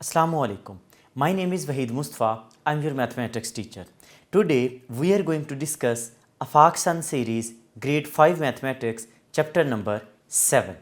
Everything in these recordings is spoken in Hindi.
Assalamu alaikum. My name is Wahid Mustafa. I'm your mathematics teacher. Today we are going to discuss Afaksan series grade 5 mathematics chapter number 7.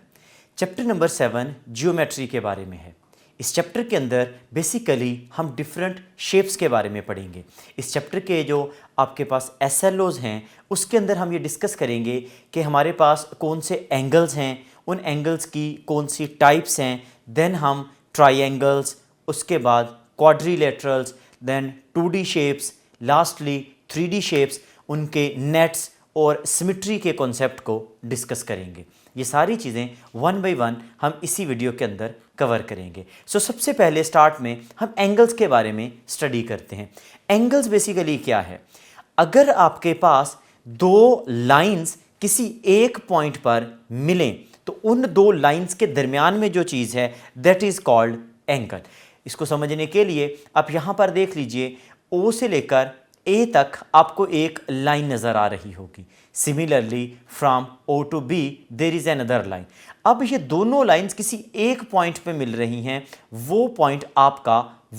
Chapter number 7 geometry के बारे में है। इस चैप्टर के अंदर बेसिकली हम डिफरेंट शेप्स के बारे में पढ़ेंगे। इस चैप्टर के जो आपके पास एसएलओज हैं उसके अंदर हम ये डिस्कस करेंगे कि हमारे पास कौन से एंगल्स हैं, उन एंगल्स की कौन सी टाइप्स हैं, देन हम ट्राइंगल्स, उसके बाद quadrilaterals, then 2D shapes, lastly 3D shapes, उनके नेट्स और सिमेट्री के कॉन्सेप्ट को डिस्कस करेंगे। ये सारी चीज़ें वन बाय वन हम इसी वीडियो के अंदर कवर करेंगे। सबसे पहले स्टार्ट में हम एंगल्स के बारे में स्टडी करते हैं। एंगल्स बेसिकली क्या है? अगर आपके पास दो लाइंस किसी एक पॉइंट पर मिलें तो उन दो लाइंस के दरमियान में जो चीज़ है दैट इज़ कॉल्ड एंगल। इसको समझने के लिए आप यहाँ पर देख लीजिए, ओ से लेकर ए तक आपको एक लाइन नज़र आ रही होगी। Similarly from O to B there is another line. अब ये दोनों लाइंस किसी एक पॉइंट पे मिल रही हैं, वो पॉइंट आपका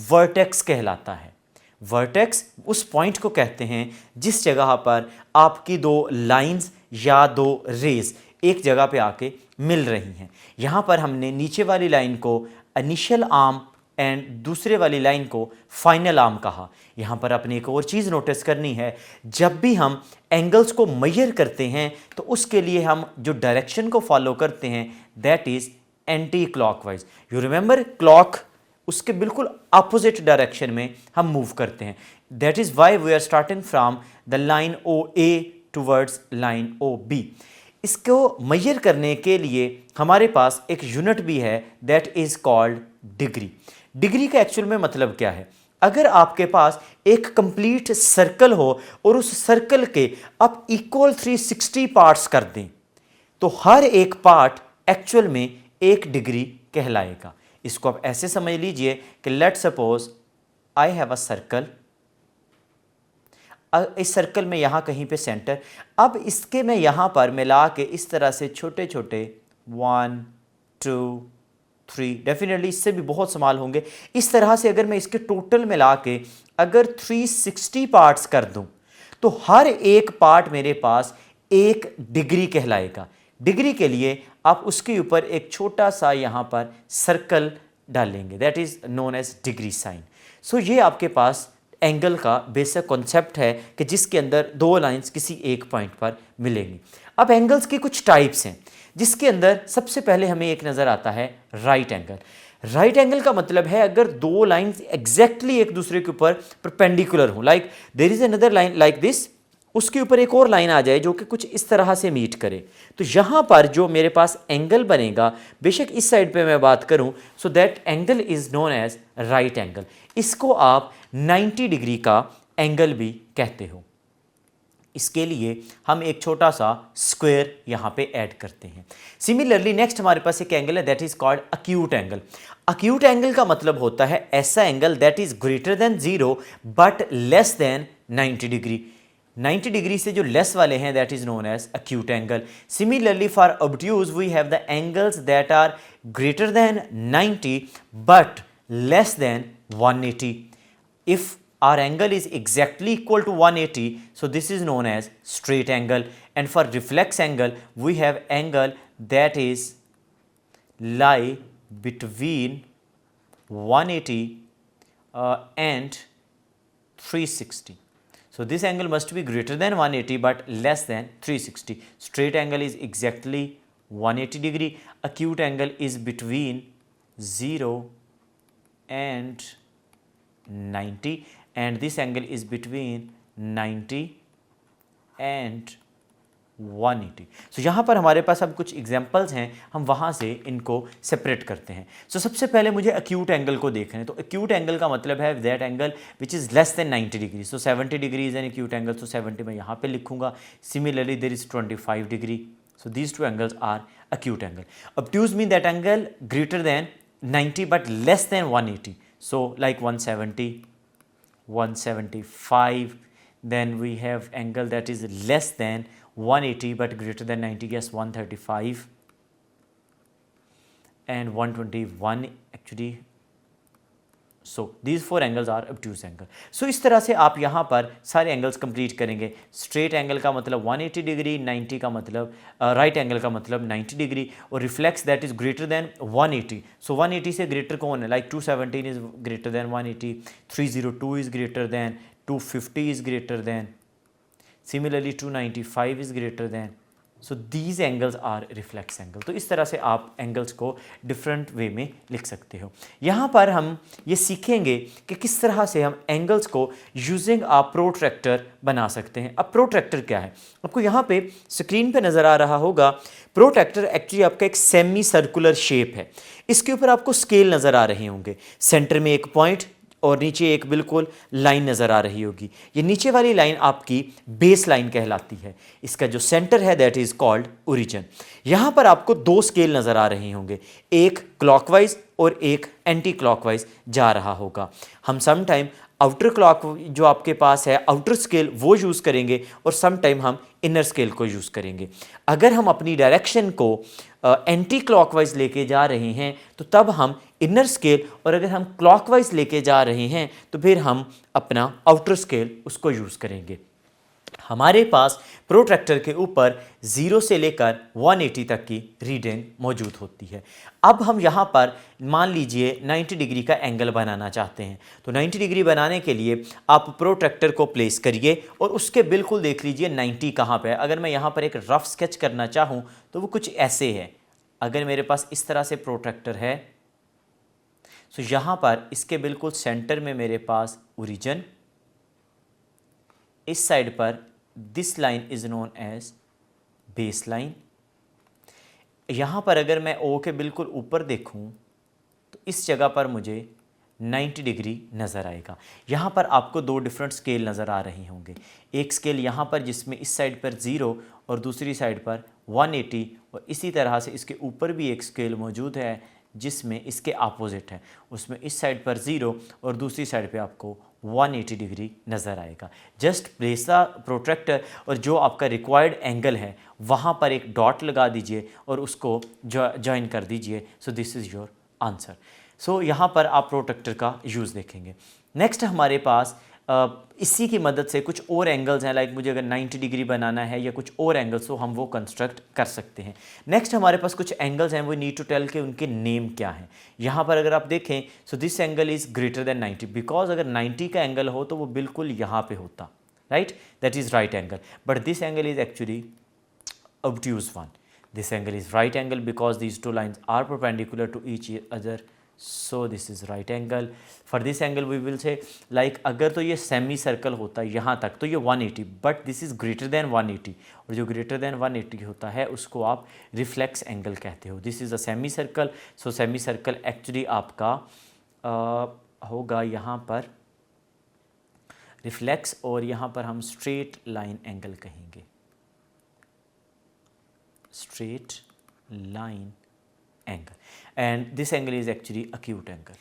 वर्टेक्स कहलाता है। वर्टेक्स उस पॉइंट को कहते हैं जिस जगह पर आपकी दो लाइंस या दो रेज एक जगह पे आके मिल रही हैं। यहाँ पर हमने नीचे वाली लाइन को इनिशियल आर्म एंड दूसरे वाली लाइन को फाइनल आर्म कहा। यहाँ पर अपने एक और चीज़ नोटिस करनी है, जब भी हम एंगल्स को मेजर करते हैं तो उसके लिए हम जो डायरेक्शन को फॉलो करते हैं that is anti clockwise. You remember clock, उसके बिल्कुल अपोजिट डायरेक्शन में हम मूव करते हैं। That is why we are starting from the line O A towards line O B. इसको मेजर करने के लिए हमारे पास एक यूनिट भी है that is called degree. Degree का एक्चुअल में मतलब क्या है? अगर आपके पास एक कंप्लीट सर्कल हो और उस सर्कल के आप इक्वल 360 पार्ट्स कर दें तो हर एक पार्ट एक्चुअल में एक डिग्री कहलाएगा। इसको आप ऐसे समझ लीजिए कि let suppose I have a circle. इस सर्कल में यहाँ कहीं पे सेंटर, अब इसके मैं यहाँ पर मिला के इस तरह से छोटे छोटे 1 2 3, डेफिनेटली इससे भी बहुत सवाल होंगे। इस तरह से अगर मैं इसके टोटल मिला के अगर 360 पार्ट्स कर दूं तो हर एक पार्ट मेरे पास एक डिग्री कहलाएगा। डिग्री के लिए आप उसके ऊपर एक छोटा सा यहाँ पर सर्कल डालेंगे, that is known as degree sign. ये आपके पास एंगल का बेसिक कॉन्सेप्ट है कि जिसके अंदर दो लाइंस किसी एक पॉइंट पर मिलेंगी। अब एंगल्स की कुछ टाइप्स हैं जिसके अंदर सबसे पहले हमें एक नज़र आता है राइट एंगल। राइट एंगल का मतलब है अगर दो लाइंस एग्जैक्टली एक दूसरे के ऊपर परपेंडिकुलर हो, like there is another line like this, उसके ऊपर एक और लाइन आ जाए जो कि कुछ इस तरह से मीट करे, तो यहाँ पर जो मेरे पास एंगल बनेगा, बेशक इस साइड पे मैं बात करूँ, so that angle is known as right angle. इसको आप 90 डिग्री का एंगल भी कहते हो। इसके लिए हम एक छोटा सा स्क्वायर यहाँ पे ऐड करते हैं। सिमिलरली नेक्स्ट हमारे पास एक एंगल है that is called acute angle. Acute angle का मतलब होता है ऐसा angle that is greater than 0 but less than 90 degree. 90 degree से जो लेस वाले हैं that is known as acute angle. Similarly for obtuse we have the angles that are greater than 90 but less than 180। इफ our angle is exactly equal to 180, so this is known as straight angle. And for reflex angle we have angle that is lie between 180 and 360. So this angle must be greater than 180 but less than 360. Straight angle is exactly 180 degree. Acute angle is between 0 and 90 and this angle is between 90 and 180. So यहाँ पर हमारे पास अब कुछ एग्जाम्पल्स हैं, हम वहाँ से इनको सेपरेट करते हैं। सबसे पहले मुझे अक्यूट एंगल को देखना है, तो अक्यूट एंगल का मतलब है that angle which is less than 90 degree. 70 degree is an acute angle, 70 मैं यहाँ पे लिखूँगा। Similarly there is 25 degree, so these two angles are acute angle. Obtuse mean that angle greater than 90 but less than 180, so like 170, 175, then we have angle that is less than 180 but greater than 90, yes, 135 and 121 actually so these 4 angles are obtuse angle. So इस तरह से आप यहाँ पर सारे एंगल्स कंप्लीट करेंगे। स्ट्रेट एंगल का मतलब 180 डिग्री, 90 का मतलब राइट एंगल का मतलब 90 डिग्री, और reflex that is greater than 180। So 180 से ग्रेटर कौन है? Like 217 is greater than 180, 302 is greater than, 250 is greater than, similarly 295 is greater than. So these angles are reflex angle. तो इस तरह से आप एंगल्स को डिफरेंट वे में लिख सकते हो। यहाँ पर हम ये सीखेंगे कि किस तरह से हम एंगल्स को यूजिंग आ प्रोट्रैक्टर बना सकते हैं। अब प्रोट्रैक्टर क्या है? आपको यहाँ पे स्क्रीन पे नज़र आ रहा होगा। प्रोट्रैक्टर एक्चुअली आपका एक सेमी सर्कुलर शेप है। इसके ऊपर आपको स्केल नज़र आ रहे होंगे, सेंटर में एक पॉइंट और नीचे एक बिल्कुल लाइन नज़र आ रही होगी। ये नीचे वाली लाइन आपकी बेस लाइन कहलाती है। इसका जो सेंटर है दैट इज़ कॉल्ड ओरिजिन। यहाँ पर आपको 2 स्केल नज़र आ रहे होंगे, एक क्लॉकवाइज और एक एंटी क्लॉकवाइज जा रहा होगा। हम सम टाइम आउटर क्लॉक जो आपके पास है आउटर स्केल वो यूज़ करेंगे, और सम टाइम हम इनर स्केल को यूज़ करेंगे। अगर हम अपनी डायरेक्शन को एंटी क्लॉकवाइज लेके जा रहे हैं तो तब हम इनर स्केल, और अगर हम क्लॉकवाइज लेके जा रहे हैं तो फिर हम अपना आउटर स्केल उसको यूज़ करेंगे। हमारे पास प्रोट्रैक्टर के ऊपर 0 से लेकर 180 तक की रीडिंग मौजूद होती है। अब हम यहाँ पर मान लीजिए 90 डिग्री का एंगल बनाना चाहते हैं। तो 90 डिग्री बनाने के लिए आप प्रोट्रैक्टर को प्लेस करिए और उसके बिल्कुल देख लीजिए 90 कहाँ पे है। अगर मैं यहाँ पर एक रफ स्केच करना चाहूँ तो वो कुछ ऐसे है। अगर मेरे पास इस तरह से प्रोट्रैक्टर है, तो यहाँ पर इसके बिल्कुल सेंटर में मेरे पास ओरिजिन, इस साइड पर this line is known as base line. यहाँ पर अगर मैं ओ के बिल्कुल ऊपर देखूँ तो इस जगह पर मुझे 90 डिग्री नज़र आएगा। यहाँ पर आपको 2 डिफरेंट स्केल नज़र आ रहे होंगे। एक स्केल यहाँ पर जिसमें इस साइड पर 0 और दूसरी साइड पर 180, और इसी तरह से इसके ऊपर भी एक स्केल मौजूद है जिसमें इसके अपोजिट है, उसमें इस साइड पर 0 और दूसरी साइड पे आपको 180 डिग्री नज़र आएगा। जस्ट प्लेस द प्रोट्रैक्टर और जो आपका रिक्वायर्ड एंगल है वहाँ पर एक डॉट लगा दीजिए और उसको ज्वाइन कर दीजिए। So this is your answer. So यहाँ पर आप प्रोट्रैक्टर का यूज़ देखेंगे। नेक्स्ट हमारे पास इसी की मदद से कुछ और एंगल्स हैं, लाइक मुझे अगर 90 डिग्री बनाना है या कुछ और एंगल्स, तो हम वो कंस्ट्रक्ट कर सकते हैं। नेक्स्ट हमारे पास कुछ एंगल्स हैं, वो नीड टू टेल के उनके नेम क्या हैं। यहाँ पर अगर आप देखें, so this angle is greater than 90, because अगर 90 का एंगल हो तो वो बिल्कुल यहाँ पे होता, right, that is right angle. But this angle is actually obtuse one. This angle is right angle because these two lines are perpendicular to each other. So this is right angle. For this angle we will say like अगर तो ये सेमी सर्कल होता है यहाँ तक तो ये 180, but this is greater than 180, और जो ग्रेटर देन 180 होता है उसको आप रिफ्लेक्स एंगल कहते हो। This is a semi circle. So semi circle actually आपका होगा यहाँ पर रिफ्लेक्स, और यहाँ पर हम स्ट्रेट लाइन एंगल कहेंगे, straight line angle, and this angle is actually acute angle.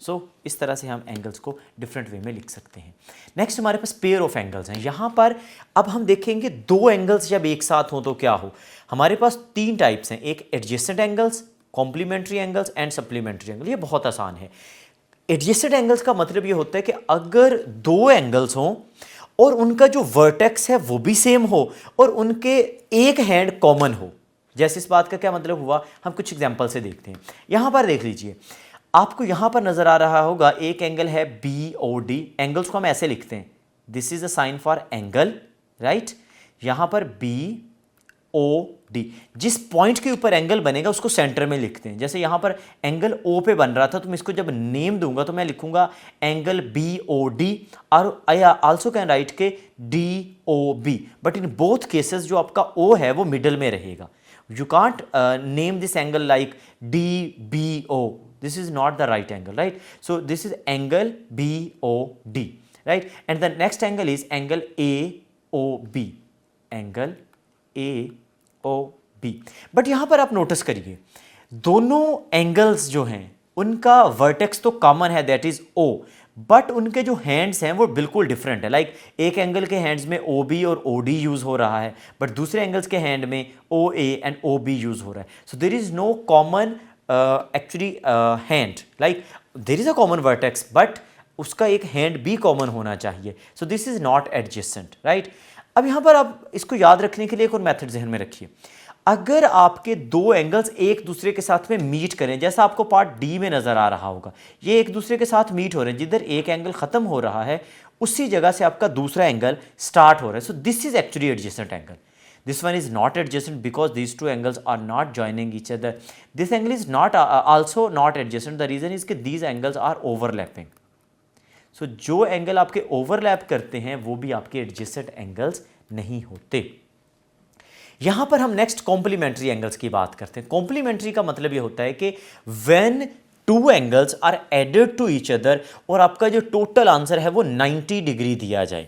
सो इस तरह से हम एंगल्स को डिफरेंट वे में लिख सकते हैं। नेक्स्ट हमारे पास पेयर ऑफ एंगल्स हैं। यहाँ पर अब हम देखेंगे 2 एंगल्स जब एक साथ हों तो क्या हो। हमारे पास 3 टाइप्स हैं, एक adjacent angles, complementary angles and supplementary angle. ये बहुत आसान है। एडजेसेंट एंगल्स का मतलब ये होता है कि अगर 2 एंगल्स हों और उनका जो वर्टेक्स है वो भी सेम हो और उनके एक हैंड कॉमन हो। जैसे इस बात का क्या मतलब हुआ, हम कुछ एग्जांपल से देखते हैं। यहाँ पर देख लीजिए, आपको यहाँ पर नज़र आ रहा होगा एक एंगल है BOD। एंगल्स को हम ऐसे लिखते हैं, this is a sign for angle, right. यहाँ पर BOD, जिस पॉइंट के ऊपर एंगल बनेगा उसको सेंटर में लिखते हैं। जैसे यहाँ पर एंगल O पे बन रहा था, तो मैं इसको जब नेम दूंगा तो मैं लिखूंगा एंगल BOD, और आई आल्सो कैन राइट के DOB, but in both cases जो आपका O है वो मिडल में रहेगा। You can't name this angle like DBO, this is not the right angle, right? So this is angle BOD, right? And the next angle is angle AOB, angle AOB। But यहाँ पर आप नोटिस करिए, दोनों एंगल्स जो हैं उनका वर्टेक्स तो कॉमन है, दैट इज O, बट उनके जो हैंड्स हैं वो बिल्कुल डिफरेंट है। लाइक एक एंगल के हैंड्स में OB और OD यूज हो रहा है, बट दूसरे एंगल्स के हैंड में OA एंड OB यूज हो रहा है। So there is no common actually hand, like there is a common vertex but उसका एक हैंड भी कॉमन होना चाहिए, so this is not adjacent, right. अब यहाँ पर आप इसको याद रखने के लिए एक और मेथड जहन में रखिए। अगर आपके दो एंगल्स एक दूसरे के साथ में मीट करें, जैसा आपको पार्ट डी में नजर आ रहा होगा, ये एक दूसरे के साथ मीट हो रहे हैं, जिधर एक एंगल खत्म हो रहा है उसी जगह से आपका दूसरा एंगल स्टार्ट हो रहा है, so this is actually adjacent angle. This one is not adjacent because these two angles are not joining each other. This angle is not also not adjacent. The reason is कि these angles are overlapping. So जो एंगल आपके ओवरलैप करते हैं वो भी आपके एडजेसेंट एंगल्स नहीं होते। यहां पर हम नेक्स्ट कॉम्प्लीमेंट्री एंगल्स की बात करते हैं। कॉम्प्लीमेंट्री का मतलब ये होता है कि when two angles are added to each other और आपका जो टोटल आंसर है वो 90 डिग्री दिया जाए।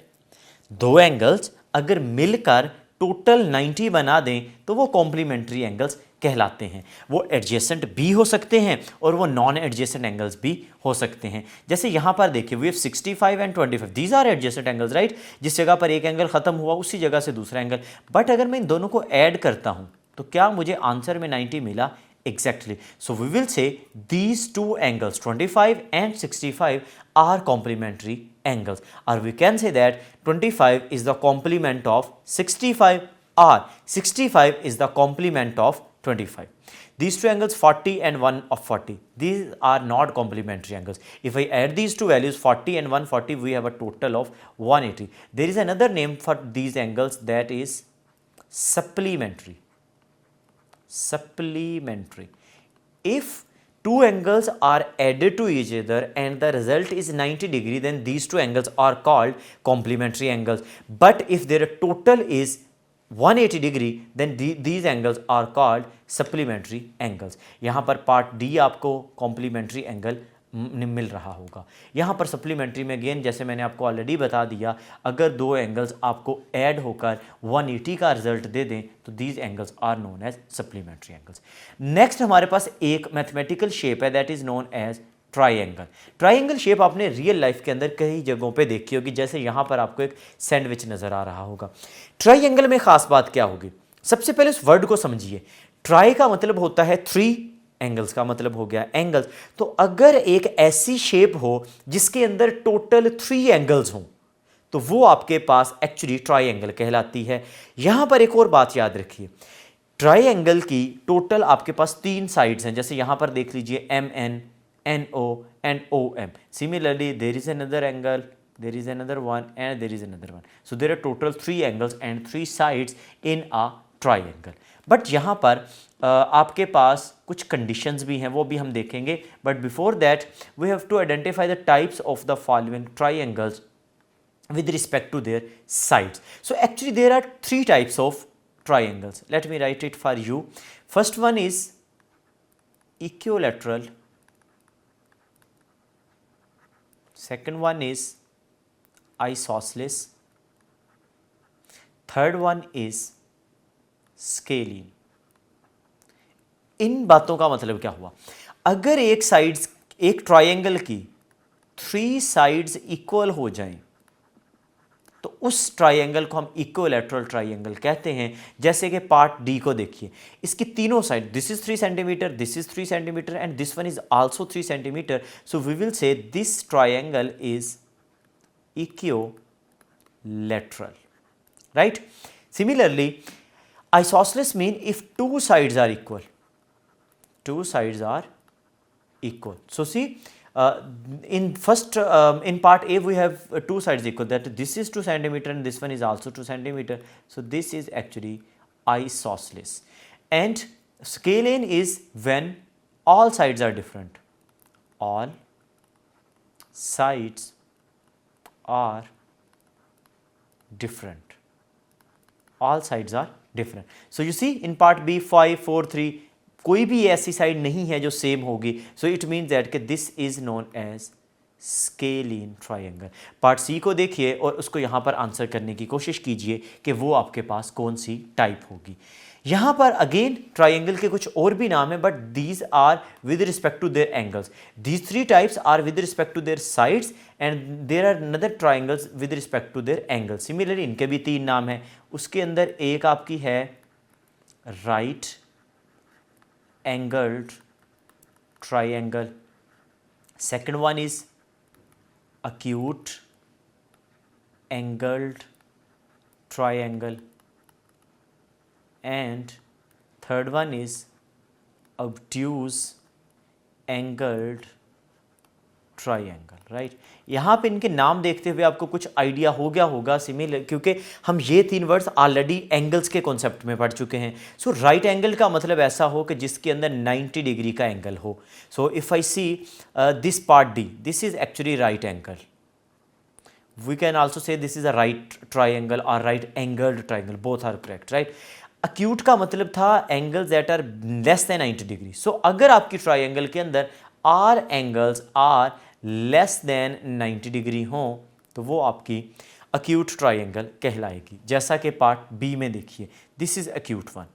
दो एंगल्स अगर मिलकर टोटल 90 बना दें तो वो कॉम्प्लीमेंट्री एंगल्स कहलाते हैं। वो एडजेसेंट भी हो सकते हैं और वो नॉन एडजेसेंट एंगल्स भी हो सकते हैं। जैसे यहाँ पर देखिए we have 65 and 25, these are adjacent angles, right. जिस जगह पर एक एंगल खत्म हुआ उसी जगह से दूसरा एंगल, बट अगर मैं इन दोनों को ऐड करता हूँ तो क्या मुझे आंसर में 90 मिला? Exactly. So we will say these two angles 25 and 65 are complementary angles, or we can say that 25 is the complement of 65 or 65 is the complement of 25. These two angles 40 and 1 of 40, these are not complementary angles. If I add these two values 40 and 140, we have a total of 180. There is another name for these angles, that is supplementary. Supplementary. If two angles are added to each other and the result is 90 degree, then these two angles are called complementary angles. But if their total is 180 degree, then these angles are called supplementary angles. यहाँ पर पार्ट डी आपको complementary angle मिल रहा होगा। यहाँ पर सप्लीमेंट्री में अगेन जैसे मैंने आपको ऑलरेडी बता दिया, अगर दो एंगल्स आपको ऐड होकर 180 का रिजल्ट दे दें तो these angles are known as supplementary angles. Next हमारे पास एक मैथमेटिकल शेप है, that is known as triangle. Triangle shape आपने रियल लाइफ के अंदर कई जगहों पे देखी होगी, जैसे यहाँ पर आपको एक सैंडविच नजर आ रहा होगा। ट्राइंगल में खास बात क्या होगी? सबसे पहले उस वर्ड को समझिए। ट्राई का मतलब होता है 3, एंगल्स का मतलब हो गया एंगल्स। तो अगर एक ऐसी शेप हो जिसके अंदर टोटल 3 एंगल्स हों तो वो आपके पास एक्चुअली ट्राइंगल कहलाती है। यहां पर एक और बात याद रखिए, ट्राइंगल की टोटल आपके पास 3 साइड्स हैं। जैसे यहां पर देख लीजिए MN, NO and OM। Similarly there is another angle, there is another one and there is another one, so there are total 3 angles and 3 sides in a triangle. But यहाँ पर आपके पास कुछ कंडीशंस भी हैं, वो भी हम देखेंगे। But before that we have to identify the types of the following triangles with respect to their sides. So actually there are 3 types of triangles. Let me write it for you. First one is equilateral, second one is isosceles, third one is scalene. इन बातों का मतलब क्या हुआ? अगर एक ट्राइंगल की 3 साइड्स इक्वल हो जाएं तो उस ट्राइंगल को हम इक्विलैटरल ट्राइंगल कहते हैं। जैसे कि पार्ट डी को देखिए, इसकी तीनों side, this is 3 centimetre, this is 3 centimetre and this one is also 3 centimetre, so we will say this triangle is equilateral, right. Similarly isosceles mean if 2 sides are equal, 2 sides are equal. So see, in part A we have 2 sides equal, that this is 2 centimeter and this one is also 2 centimeter, so this is actually isosceles. And scalene is when all sides are different, all sides are different, all sides are different. So you see in part B 5 4 3 कोई भी ऐसी साइड नहीं है जो सेम होगी, सो इट मीन्स दैट कि this is known as scalene triangle. Part C को देखिए और उसको यहाँ पर आंसर करने की कोशिश कीजिए कि वो आपके पास कौन सी टाइप होगी। यहाँ पर अगेन ट्राइंगल के कुछ और भी नाम है, but these are with respect to their angles. These 3 types are with respect to their sides and there are another triangles with respect to their angles. Similarly इनके भी 3 नाम हैं। उसके अंदर एक आपकी है right angled triangle, Second one is acute angled triangle, and third one is obtuse angled triangle, right. यहाँ पे इनके नाम देखते हुए आपको कुछ आइडिया हो गया होगा सिमिलर, क्योंकि हम ये 3 वर्ड्स ऑलरेडी एंगल्स के कॉन्सेप्ट में पढ़ चुके हैं। सो राइट एंगल का मतलब ऐसा हो कि जिसके अंदर 90 डिग्री का एंगल हो। So if I see this part D, this is actually right angle. We can also say this is a right triangle और right angled triangle, both are correct, right. Acute का मतलब था angles that are less than 90 degree. So अगर आपकी ट्राइंगल के अंदर are angles are less than 90 degree हो तो वो आपकी अक्यूट ट्राइंगल कहलाएगी। जैसा कि पार्ट बी में देखिए, this is acute one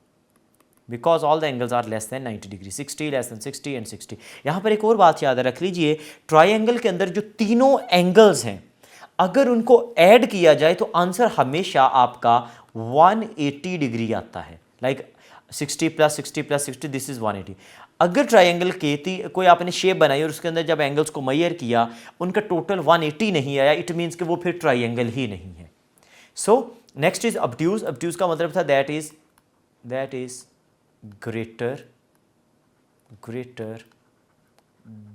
because all the angles are less than 90 degree, 60 less than 60 and 60। यहाँ पर एक और बात याद रख लीजिए, ट्राइंगल के अंदर जो तीनों एंगल्स हैं अगर उनको ऐड किया जाए तो आंसर हमेशा आपका 180 डिग्री आता है। Like 60 plus 60 plus 60, this is 180। अगर ट्राइंगल के कोई आपने शेप बनाई और उसके अंदर जब एंगल्स को मेजर किया उनका टोटल 180 नहीं आया, इट मीन्स कि वो फिर ट्राइंगल ही नहीं है। So next is obtuse. Obtuse का मतलब था that is greater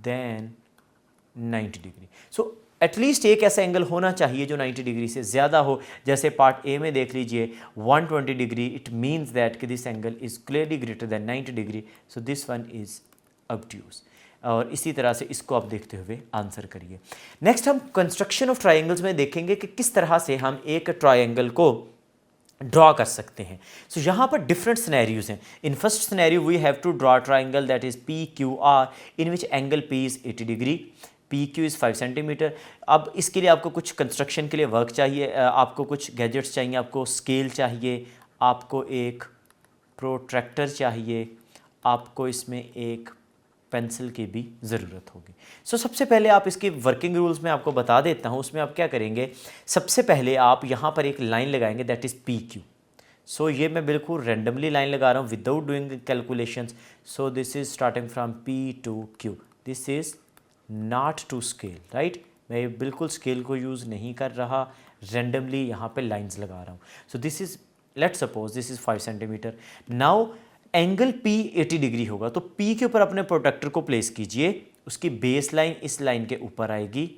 than 90 degree. So at least एक ऐसा एंगल होना चाहिए जो 90 डिग्री से ज़्यादा हो। जैसे पार्ट ए में देख लीजिए 120 डिग्री, इट मीन्स दैट कि this angle is clearly greater than 90 degree, so this one is obtuse. और इसी तरह से इसको आप देखते हुए आंसर करिए। नेक्स्ट हम कंस्ट्रक्शन ऑफ ट्राइंगल्स में देखेंगे कि किस तरह से हम एक ट्राइंगल को ड्रॉ कर सकते हैं। सो यहाँ पर डिफरेंट सिनेरियोज हैं। In first scenario we have to draw triangle that is P Q R in which angle P is 80 degree, P Q is 5 centimetre. अब इसके लिए आपको कुछ कंस्ट्रक्शन के लिए वर्क चाहिए, आपको कुछ गैजेट्स चाहिए, आपको स्केल चाहिए, आपको एक प्रोट्रैक्टर चाहिए, आपको इसमें एक पेंसिल की भी ज़रूरत होगी। सो सबसे पहले आप इसके वर्किंग रूल्स में आपको बता देता हूँ। उसमें आप क्या करेंगे, सबसे पहले आप यहाँ पर एक लाइन लगाएंगे that is P Q. So ये मैं बिल्कुल रेंडमली लाइन लगा रहा हूँ without doing calculations. So this is starting from P to Q, this is not to scale, right. मैं बिल्कुल स्केल को यूज़ नहीं कर रहा, रेंडमली यहाँ पे लाइंस लगा रहा हूँ। सो this is, let's suppose this is 5 centimetre. Now angle P 80 degree होगा, तो P के ऊपर अपने प्रोटेक्टर को प्लेस कीजिए। उसकी बेस लाइन इस लाइन के ऊपर आएगी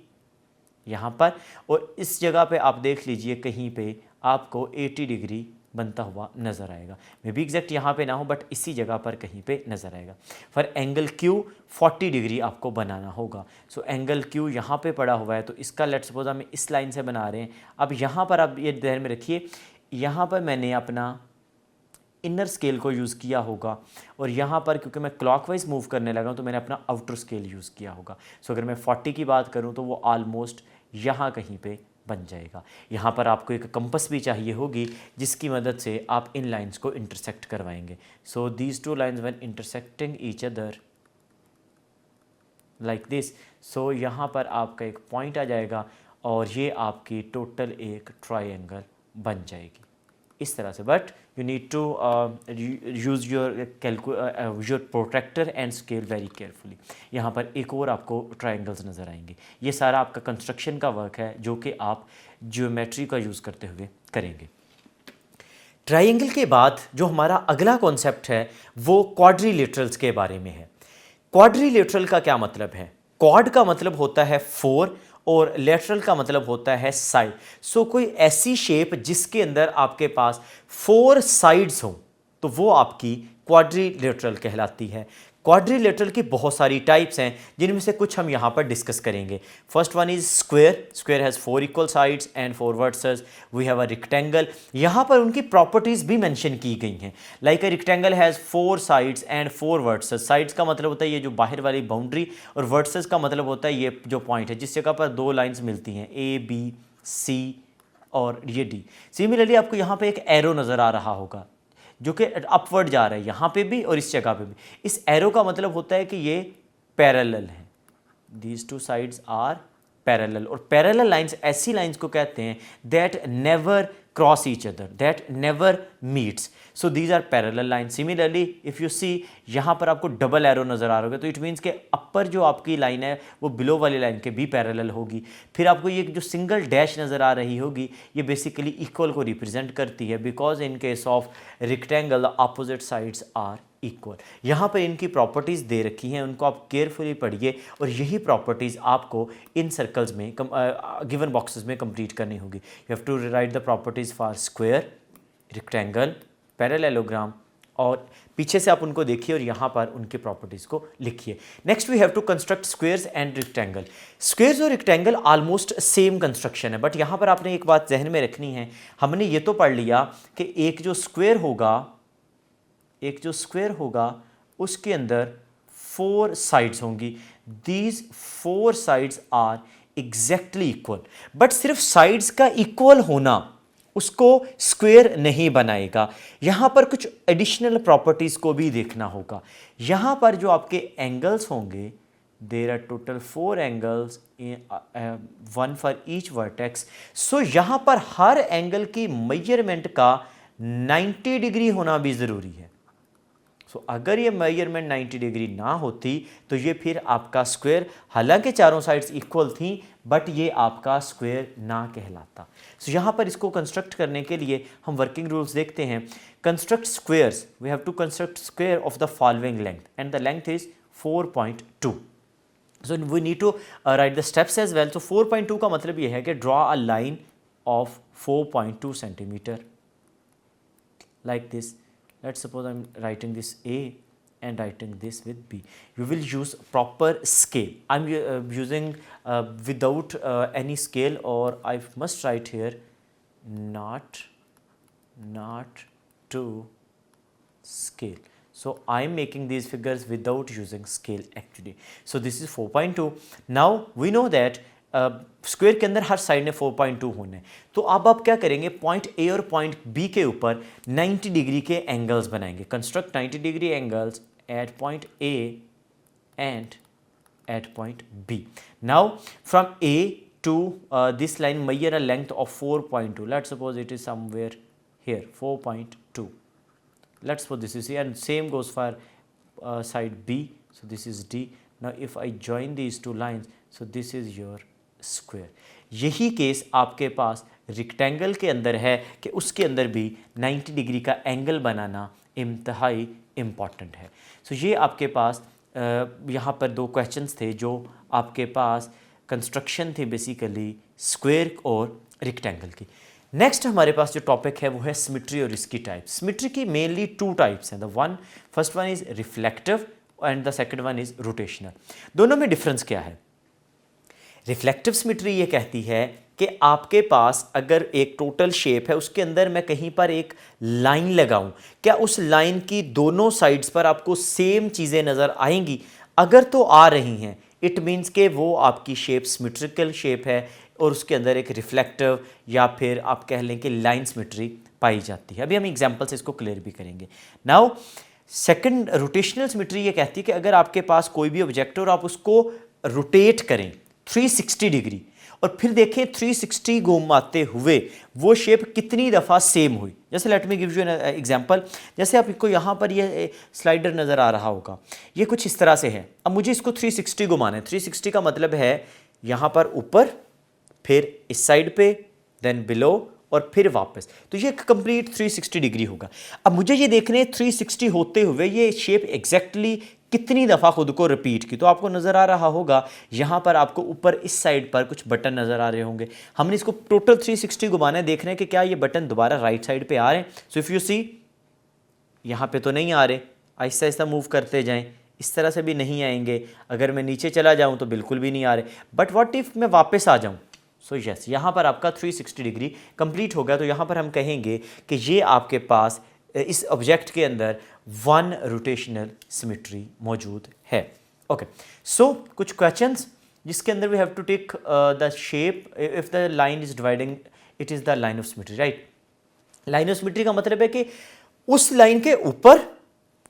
यहाँ पर, और इस जगह पे आप देख लीजिए कहीं पे आपको 80 डिग्री बनता हुआ नज़र आएगा। मे बी एग्जैक्ट यहाँ पे ना हो बट इसी जगह पर कहीं पे नज़र आएगा। फॉर एंगल Q 40 डिग्री आपको बनाना होगा। सो एंगल Q यहाँ पे पड़ा हुआ है, तो इसका लेट्स सपोज हम इस लाइन से बना रहे हैं। अब यहाँ पर आप ये ध्यान में रखिए, यहाँ पर मैंने अपना इनर स्केल को यूज़ किया होगा, और यहाँ पर क्योंकि मैं क्लॉकवाइज मूव करने लगा हूँ तो मैंने अपना आउटर स्केल यूज़ किया होगा। सो अगर मैं 40 की बात करूँ तो वो ऑलमोस्ट यहाँ कहीं पे बन जाएगा। यहाँ पर आपको एक कंपस भी चाहिए होगी जिसकी मदद से आप इन लाइंस को इंटरसेक्ट करवाएंगे। So these two lines when intersecting each other like this, so यहाँ पर आपका एक पॉइंट आ जाएगा और ये आपकी टोटल एक ट्राइंगल बन जाएगी इस तरह से। But you need to use your protractor and scale very carefully. यहाँ पर एक और आपको ट्राइंगल्स नज़र आएंगे। ये सारा आपका कंस्ट्रक्शन का वर्क है जो कि आप ज्योमेट्री का यूज़ करते हुए करेंगे। ट्राइंगल के बाद जो हमारा अगला कॉन्सेप्ट है वो क्वाड्रिलेटरल्स के बारे में है। क्वाड्रिलेटरल का क्या मतलब है? क्वाड का मतलब होता है 4 और लेटरल का मतलब होता है साइड। सो कोई ऐसी शेप जिसके अंदर आपके पास 4 साइड्स हों तो वो आपकी क्वाड्रिलेटरल कहलाती है। क्वाड्रिलेटरल की बहुत सारी टाइप्स हैं जिनमें से कुछ हम यहाँ पर डिस्कस करेंगे। First one is square. Square has 4 equal sides and 4 vertices. We have a rectangle. यहाँ पर उनकी प्रॉपर्टीज़ भी मेंशन की गई हैं। Like a rectangle has 4 sides and 4 vertices. Sides का मतलब होता है ये जो बाहर वाली बाउंड्री, और वर्टिसेस का मतलब होता है ये जो पॉइंट है जिस जगह पर 2 लाइन्स मिलती हैं, A B C और ये D। सिमिलरली आपको यहाँ पर एक एरो नज़र आ रहा होगा जो कि अपवर्ड जा रहा है यहाँ पे भी और इस जगह पे भी। इस एरो का मतलब होता है कि ये पैरेलल है। These two sides are parallel, और पैरेलल लाइंस ऐसी लाइंस को कहते हैं that never cross each other, that never meets. So these are parallel lines. Similarly if you see यहाँ पर आपको डबल एरो नज़र आ रहा होगा, तो इट मीन्स के अपर जो आपकी लाइन है वो बिलो वाली लाइन के भी पैरेलल होगी। फिर आपको ये जो सिंगल डैश नज़र आ रही होगी ये बेसिकली इक्वल को रिप्रेजेंट करती है, because in case of rectangle the opposite sides are equal. यहाँ पर इनकी प्रॉपर्टीज़ दे रखी हैं, उनको आप केयरफुली पढ़िए और यही प्रॉपर्टीज़ आपको इन सर्कल्स में गिवन बॉक्सेस में कंप्लीट करनी होगी। You have to write the properties for square, rectangle, parallelogram, और पीछे से आप उनको देखिए और यहाँ पर उनकी प्रॉपर्टीज़ को लिखिए। Next we have to construct squares and rectangle. Squares और रेक्टेंगल ऑलमोस्ट सेम कंस्ट्रक्शन है, बट यहाँ पर आपने एक बात जहन में रखनी है। हमने ये तो पढ़ लिया कि एक जो स्क्वेयर होगा उसके अंदर 4 साइड्स होंगी। These 4 sides are exactly equal, but सिर्फ साइड्स का इक्वल होना उसको स्क्वेयर नहीं बनाएगा। यहाँ पर कुछ एडिशनल प्रॉपर्टीज़ को भी देखना होगा। यहाँ पर जो आपके एंगल्स होंगे, there are total 4 angles, 1 for each vertex. So यहाँ पर हर एंगल की मेजरमेंट का 90 डिग्री होना भी ज़रूरी है। सो अगर ये मेजरमेंट 90 डिग्री ना होती तो ये फिर आपका स्क्वायर, हालांकि चारों साइड्स इक्वल थी, बट ये आपका स्क्वायर ना कहलाता। सो यहाँ पर इसको कंस्ट्रक्ट करने के लिए हम वर्किंग रूल्स देखते हैं। Construct squares, we have to construct square of the following length and the length is 4.2। So we need to write the steps as well. So 4.2 का मतलब ये है कि draw a line of 4.2 centimetre like this. Let's suppose I'm writing this A and writing this with B. You will use proper scale. I'm using without any scale, or I must write here not to scale. So I'm making these figures without using scale actually. So this is 4.2. Now we know that square के अंदर हर साइड ने 4.2 होने, तो अब आप क्या करेंगे, पॉइंट ए और पॉइंट बी के ऊपर 90 डिग्री के एंगल्स बनाएंगे। Construct 90 degree angles at point A and at point B. Now from A to this line measure a length of 4.2. Let's suppose it is somewhere here 4.2. Let's suppose this is C and same goes for side B. So this is D. Now if I join these two lines, so this is your square. यही केस आपके पास रेक्टेंगल के अंदर है कि उसके अंदर भी 90 डिग्री का एंगल बनाना इंतहाई इम्पॉर्टेंट है। सो ये आपके पास यहाँ पर 2 क्वेश्चंस थे जो आपके पास कंस्ट्रक्शन थे बेसिकली स्क्वायर और रेक्टेंगल की। नेक्स्ट हमारे पास जो टॉपिक है वो है सिमेट्री और इसकी टाइप। सिमेट्री की मेनली 2 टाइप्स हैं। First one is reflective and the second one is rotational. दोनों में डिफरेंस क्या है? रिफ्लेक्टिव सिमेट्री ये कहती है कि आपके पास अगर एक टोटल शेप है, उसके अंदर मैं कहीं पर एक लाइन लगाऊं, क्या उस लाइन की दोनों साइड्स पर आपको सेम चीज़ें नज़र आएंगी? अगर तो आ रही हैं, इट मीन्स के वो आपकी शेप सिमेट्रिकल शेप है और उसके अंदर एक रिफ्लेक्टिव या फिर आप कह लें कि लाइन सिमेट्री पाई जाती है। अभी हम एग्जाम्पल से इसको क्लियर भी करेंगे। नाउ सेकंड रोटेशनल सिमेट्री ये कहती है कि अगर आपके पास कोई भी ऑब्जेक्ट और आप उसको रोटेट करें 360 डिग्री और फिर देखें 360 घुमाते हुए वो शेप कितनी दफ़ा सेम हुई। जैसे let me give you an example. जैसे आपको यहाँ पर ये स्लाइडर नज़र आ रहा होगा, ये कुछ इस तरह से है। अब मुझे इसको 360 घुमाना है। 360 का मतलब है यहाँ पर ऊपर, फिर इस साइड पे, देन बिलो और फिर वापस, तो ये कंप्लीट 360 डिग्री होगा। अब मुझे ये देखने 360 होते हुए ये शेप एग्जैक्टली कितनी दफ़ा खुद को रिपीट की। तो आपको नज़र आ रहा होगा यहाँ पर आपको ऊपर इस साइड पर कुछ बटन नज़र आ रहे होंगे। हमने इसको टोटल 360 घुमाना है, देख रहे हैं कि क्या ये बटन दोबारा राइट साइड पे आ रहे हैं। सो इफ़ यू सी, यहाँ पे तो नहीं आ रहे, आहिस्ता आहिस्ता मूव करते जाएं, इस तरह से भी नहीं आएंगे। अगर मैं नीचे चला जाऊँ तो बिल्कुल भी नहीं आ रहे। बट व्हाट इफ़ मैं वापस आ जाऊँ? सो यस, यहाँ पर आपका 360 डिग्री कंप्लीट हो गया। तो यहाँ पर हम कहेंगे कि ये आपके पास इस ऑब्जेक्ट के अंदर 1 रोटेशनल सिमेट्री मौजूद है। ओके, सो कुछ क्वेश्चंस जिसके अंदर we have to take the shape if the line is dividing, it is the line of symmetry, right. Line of symmetry का मतलब है कि उस लाइन के ऊपर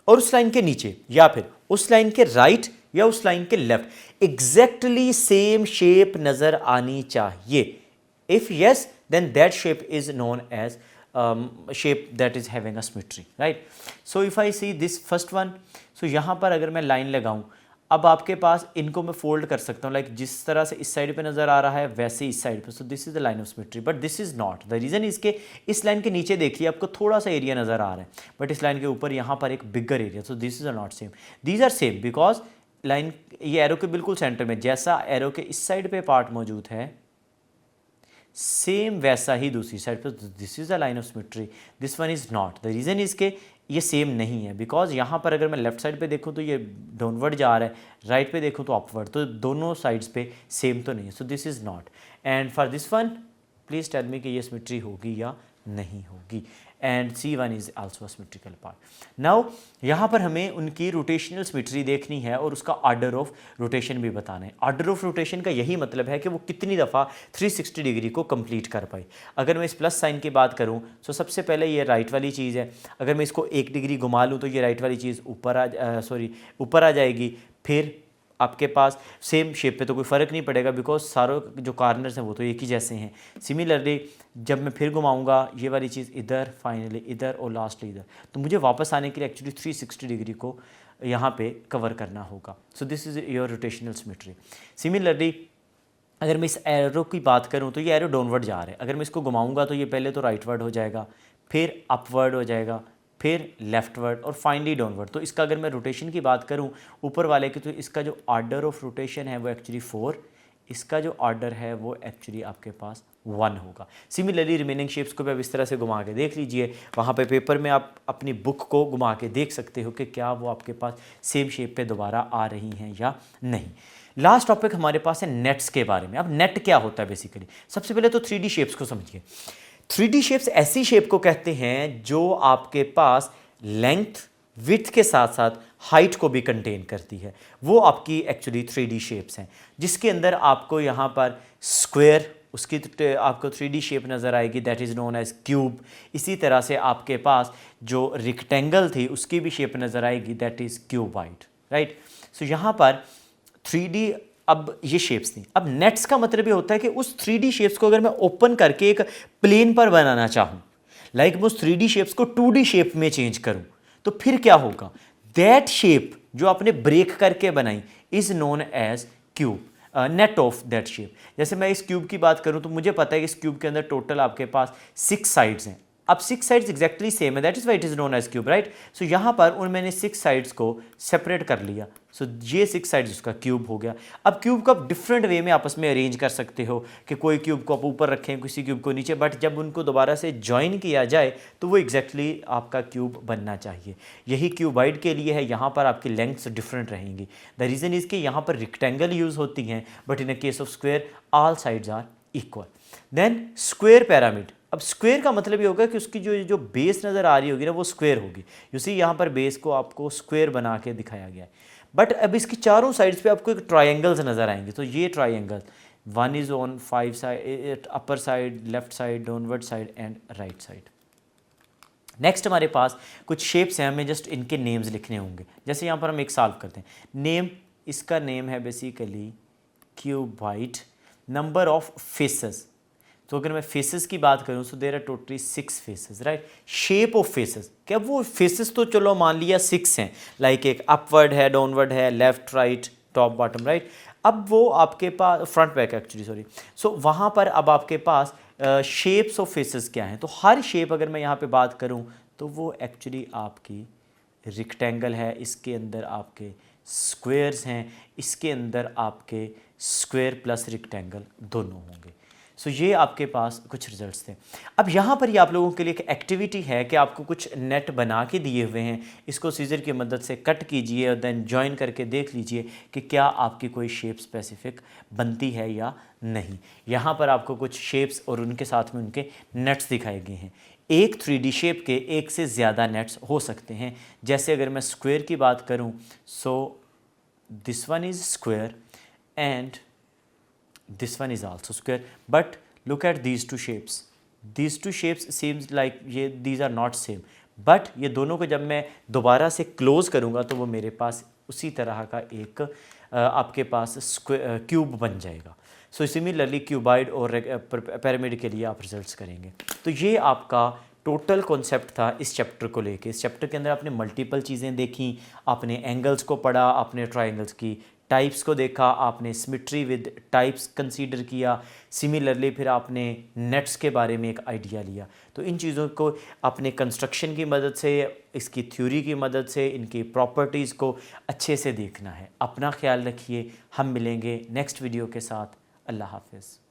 और उस लाइन के नीचे, या फिर उस लाइन के राइट या उस लाइन के लेफ्ट एग्जैक्टली सेम शेप नजर आनी चाहिए। If yes then that shape is known as shape that is having a symmetry, right? So if I see this first one, so यहाँ पर अगर मैं लाइन लगाऊँ, अब आपके पास इनको मैं फोल्ड कर सकता हूँ, लाइक जिस तरह से इस साइड पे नज़र आ रहा है वैसे इस साइड पे. सो this is the line of symmetry, but this is not. The reason इसके इस लाइन के नीचे देखिए आपको थोड़ा सा एरिया नज़र आ रहा है, बट इस लाइन के ऊपर यहाँ पर एक bigger area. So this is not same. These are same because line ये एरो के बिल्कुल सेंटर में, जैसा एरो के इस साइड पे पार्ट मौजूद है सेम वैसा ही दूसरी साइड पर. This is the line of symmetry, this one is not. The reason इसके ये सेम नहीं है बिकॉज यहाँ पर अगर मैं लेफ्ट साइड पे देखूँ तो ये डाउनवर्ड जा रहा है, राइट पे देखूँ तो अपवर्ड, तो दोनों साइड्स पे सेम तो नहीं है. So this is not. And for this one please tell me कि ये सिमेट्री होगी या नहीं होगी. And C1 is also symmetrical part. Now यहाँ पर हमें उनकी रोटेशनल सिमेट्री देखनी है और उसका ऑर्डर ऑफ रोटेशन भी बताना है. ऑर्डर ऑफ रोटेशन का यही मतलब है कि वो कितनी दफ़ा 360 डिग्री को कंप्लीट कर पाई. अगर मैं इस प्लस साइन की बात करूँ तो सबसे पहले ये राइट वाली चीज़ है. अगर मैं इसको 1 डिग्री घुमा लूँ तो ये राइट वाली चीज़ ऊपर आ जाएगी. फिर आपके पास सेम शेप पे तो कोई फ़र्क नहीं पड़ेगा बिकॉज सारों जो कॉर्नर्स हैं वो तो एक ही जैसे हैं. सिमिलरली जब मैं फिर घुमाऊंगा ये वाली चीज़ इधर, फाइनली इधर और लास्टली इधर, तो मुझे वापस आने के लिए एक्चुअली 360 डिग्री को यहाँ पे कवर करना होगा. सो this is your rotational symmetry. Similarly अगर मैं इस एरो की बात करूँ तो ये एरो डाउनवर्ड जा रहा है. अगर मैं इसको घुमाऊँगा तो ये पहले तो राइटवर्ड हो जाएगा, फिर अपवर्ड हो जाएगा, फिर लेफ्टवर्ड और फाइनली डाउनवर्ड. तो इसका अगर मैं रोटेशन की बात करूं ऊपर वाले की, तो इसका जो ऑर्डर ऑफ रोटेशन है वो एक्चुअली 4, इसका जो ऑर्डर है वो एक्चुअली आपके पास 1 होगा. सिमिलरली रिमेनिंग शेप्स को भी अब इस तरह से घुमा के देख लीजिए. वहाँ पे पेपर में आप अपनी बुक को घुमा के देख सकते हो कि क्या वो आपके पास सेम शेप पे दोबारा आ रही हैं या नहीं. लास्ट टॉपिक हमारे पास है नेट्स के बारे में. अब नेट क्या होता है बेसिकली, सबसे पहले तो 3D शेप्स को समझिए. 3D शेप्स ऐसी शेप को कहते हैं जो आपके पास लेंथ विड्थ के साथ साथ हाइट को भी कंटेन करती है. वो आपकी एक्चुअली 3D शेप्स हैं जिसके अंदर आपको यहाँ पर स्क्वायर उसकी आपको 3D शेप नज़र आएगी, that is known as cube. इसी तरह से आपके पास जो रेक्टेंगल थी उसकी भी शेप नज़र आएगी, that is cuboid, right. So यहाँ पर 3D अब ये शेप्स थी. अब नेट्स का मतलब ये होता है कि उस 3D शेप्स को अगर मैं ओपन करके एक प्लेन पर बनाना चाहूँ, लाइक मैं उस 3D शेप्स को 2D शेप में चेंज करूँ, तो फिर क्या होगा. दैट शेप जो आपने ब्रेक करके बनाई is known as cube, net of that shape. जैसे मैं इस क्यूब की बात करूँ तो मुझे पता है कि इस क्यूब के अंदर टोटल आपके पास 6 साइड्स हैं. अब 6 साइड्स एग्जैक्टली सेम है, that is why it is known as cube, right. So यहाँ पर उन मैंने 6 साइड्स को सेपरेट कर लिया. सो ये 6 साइड्स उसका क्यूब हो गया. अब क्यूब को आप डिफरेंट वे में आपस में अरेंज कर सकते हो कि कोई क्यूब को आप ऊपर रखें, किसी क्यूब को नीचे, बट जब उनको दोबारा से ज्वाइन किया जाए तो वो एग्जैक्टली आपका क्यूब बनना चाहिए. यही क्यूबॉइड के लिए है. यहाँ पर आपकी लेंथ्स डिफरेंट रहेंगी. द रीज़न इज़ कि यहाँ पर रेक्टेंगल यूज़ होती हैं, but in a case of square all sides are equal. Then square pyramid. अब स्क्वायर का मतलब ये होगा कि उसकी जो बेस नज़र आ रही होगी ना वो स्क्वायर होगी. यू सी यहाँ पर बेस को आपको स्क्वायर बना के दिखाया गया है. बट अब इसकी चारों साइड्स पे आपको एक ट्रायंगल्स नज़र आएंगे. तो ये triangles, one is on 5 side, upper side, left side, downward side and right side. Next हमारे पास कुछ शेप्स हैं, हमें जस्ट इनके नेम्स लिखने होंगे. जैसे यहाँ पर हम एक सॉल्व करते हैं. नेम, इसका नेम है basically cuboid. Number of faces, तो अगर मैं फेसेस की बात करूं तो there are totally 6 faces, right. Shape of faces, क्या वो फेसेस तो चलो मान लिया 6 हैं, लाइक एक अपवर्ड है, डाउनवर्ड है, left right, top bottom, right. अब वो आपके पास फ्रंट बैक एक्चुअली सॉरी. सो वहाँ पर अब आपके पास शेप्स ऑफ फेसेस क्या हैं. तो हर शेप अगर मैं यहाँ पे बात करूँ तो वो एक्चुअली आपकी रेक्टेंगल है, इसके अंदर आपके स्क्वेयर्स हैं, इसके अंदर आपके स्क्वेयर प्लस रेक्टेंगल दोनों होंगे. सो ये आपके पास कुछ रिजल्ट्स थे. अब यहाँ पर ये आप लोगों के लिए एक एक्टिविटी है कि आपको कुछ नेट बना के दिए हुए हैं, इसको सीजर की मदद से कट कीजिए और देन जॉइन करके देख लीजिए कि क्या आपकी कोई शेप स्पेसिफिक बनती है या नहीं. यहाँ पर आपको कुछ शेप्स और उनके साथ में उनके नेट्स दिखाए गए हैं. एक 3D शेप के एक से ज़्यादा नेट्स हो सकते हैं. जैसे अगर मैं स्क्वायर की बात करूँ, so this one is square and this one is also square, but look at these two shapes. These two shapes seems like ये these are not same, but ये दोनों को जब मैं दोबारा से क्लोज करूँगा तो वो मेरे पास उसी तरह का एक आपके पास क्यूब बन जाएगा। सो सिमिलरली क्यूबाइड और पिरामिड के लिए आप रिजल्ट्स करेंगे। तो ये आपका टोटल कॉन्सेप्ट था इस चैप्टर को लेके। इस चैप्टर के अंदर आपने मल्टीपल चीज़ें देखी, आपने एंगल्स को पढ़ा, आपने ट्राइंगल्स की टाइप्स को देखा, आपने सिमेट्री विद टाइप्स कंसीडर किया, सिमिलरली फिर आपने नेट्स के बारे में एक आइडिया लिया। तो इन चीज़ों को अपने कंस्ट्रक्शन की मदद से, इसकी थ्योरी की मदद से, इनकी प्रॉपर्टीज़ को अच्छे से देखना है। अपना ख्याल रखिए, हम मिलेंगे नेक्स्ट वीडियो के साथ। अल्लाह हाफ़िज़।